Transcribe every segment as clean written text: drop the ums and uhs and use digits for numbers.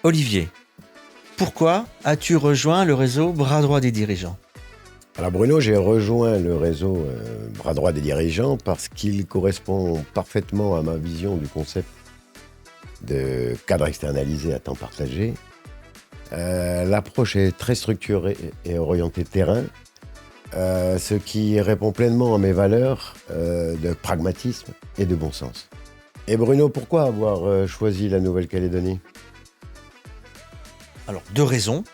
Olivier, pourquoi as-tu rejoint le réseau Bras Droit des dirigeants? Alors Bruno, j'ai rejoint le réseau Bras Droit des dirigeants parce qu'il correspond parfaitement à ma vision du concept de cadre externalisé à temps partagé. L'approche est très structurée et orientée terrain, ce qui répond pleinement à mes valeurs de pragmatisme et de bon sens. Et Bruno, pourquoi avoir choisi la Nouvelle-Calédonie ? Alors, deux raisons.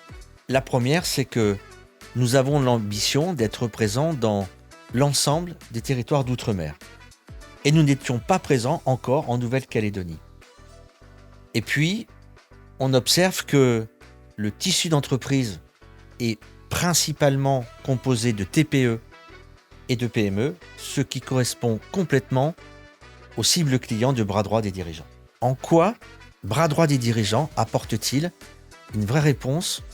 La première, c'est que nous avons l'ambition d'être présents dans l'ensemble des territoires d'outre-mer. Et nous n'étions pas présents encore en Nouvelle-Calédonie. Et puis, on observe que le tissu d'entreprise est principalement composé de TPE et de PME, ce qui correspond complètement aux cibles clients de Bras Droit des dirigeants. En quoi Bras Droit des dirigeants apporte-t-il une vraie réponse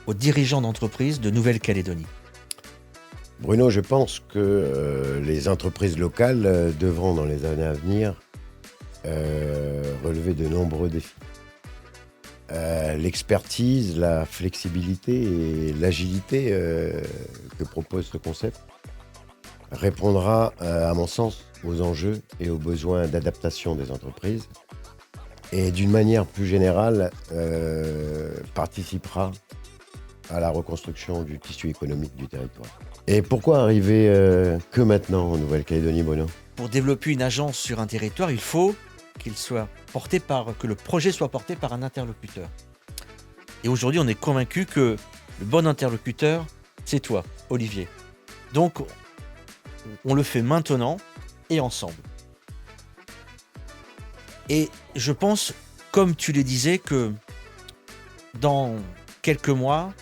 aux dirigeants d'entreprises de Nouvelle-Calédonie? Bruno, je pense que les entreprises locales devront dans les années à venir relever de nombreux défis. L'expertise, la flexibilité et l'agilité que propose ce concept répondra, à mon sens, aux enjeux et aux besoins d'adaptation des entreprises et d'une manière plus générale participera à la reconstruction du tissu économique du territoire. Et pourquoi arriver que maintenant en Nouvelle-Calédonie, Bruno ? Pour développer une agence sur un territoire, il faut que le projet soit porté par un interlocuteur. Et aujourd'hui, on est convaincu que le bon interlocuteur, c'est toi, Olivier. Donc, on le fait maintenant et ensemble. Et je pense, comme tu le disais, que dans quelques mois,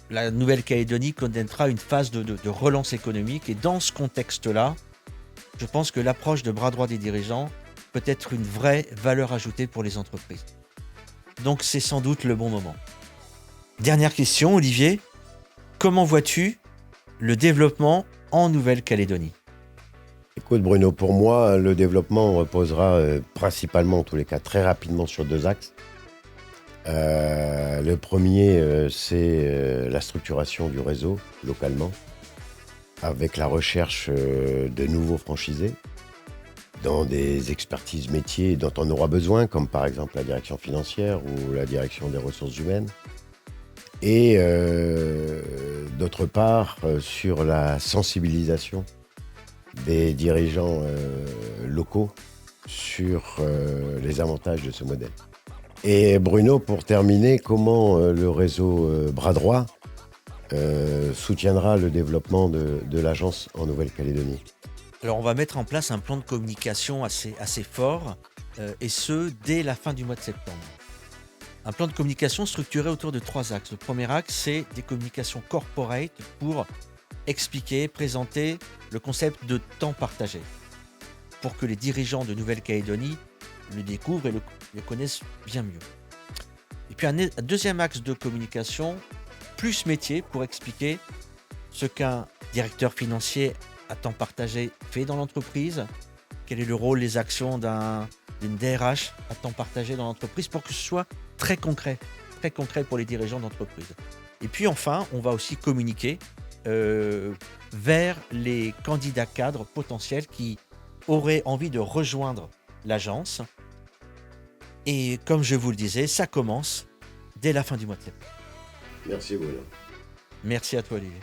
la Nouvelle-Calédonie connaîtra une phase de relance économique. Et dans ce contexte-là, je pense que l'approche de Bras Droit des dirigeants peut être une vraie valeur ajoutée pour les entreprises. Donc c'est sans doute le bon moment. Dernière question, Olivier. Comment vois-tu le développement en Nouvelle-Calédonie ? Écoute Bruno, pour moi, le développement reposera principalement, en tous les cas, très rapidement sur deux axes. Le premier, c'est la structuration du réseau localement, avec la recherche de nouveaux franchisés dans des expertises métiers dont on aura besoin, comme par exemple la direction financière ou la direction des ressources humaines. Et d'autre part, sur la sensibilisation des dirigeants locaux sur les avantages de ce modèle. Et Bruno, pour terminer, comment le réseau Bras Droit soutiendra le développement de l'agence en Nouvelle-Calédonie ? Alors on va mettre en place un plan de communication assez fort, et ce, dès la fin du mois de septembre. Un plan de communication structuré autour de trois axes. Le premier axe, c'est des communications corporate pour expliquer, présenter le concept de temps partagé, pour que les dirigeants de Nouvelle-Calédonie le découvrent et le connaissent bien mieux. Et puis un deuxième axe de communication, plus métier, pour expliquer ce qu'un directeur financier à temps partagé fait dans l'entreprise, quel est le rôle, les actions d'une DRH à temps partagé dans l'entreprise, pour que ce soit très concret pour les dirigeants d'entreprise. Et puis enfin, on va aussi communiquer vers les candidats cadres potentiels qui auraient envie de rejoindre l'agence. Et comme je vous le disais, ça commence dès la fin du mois de septembre. Merci Bruno. Merci à toi Olivier.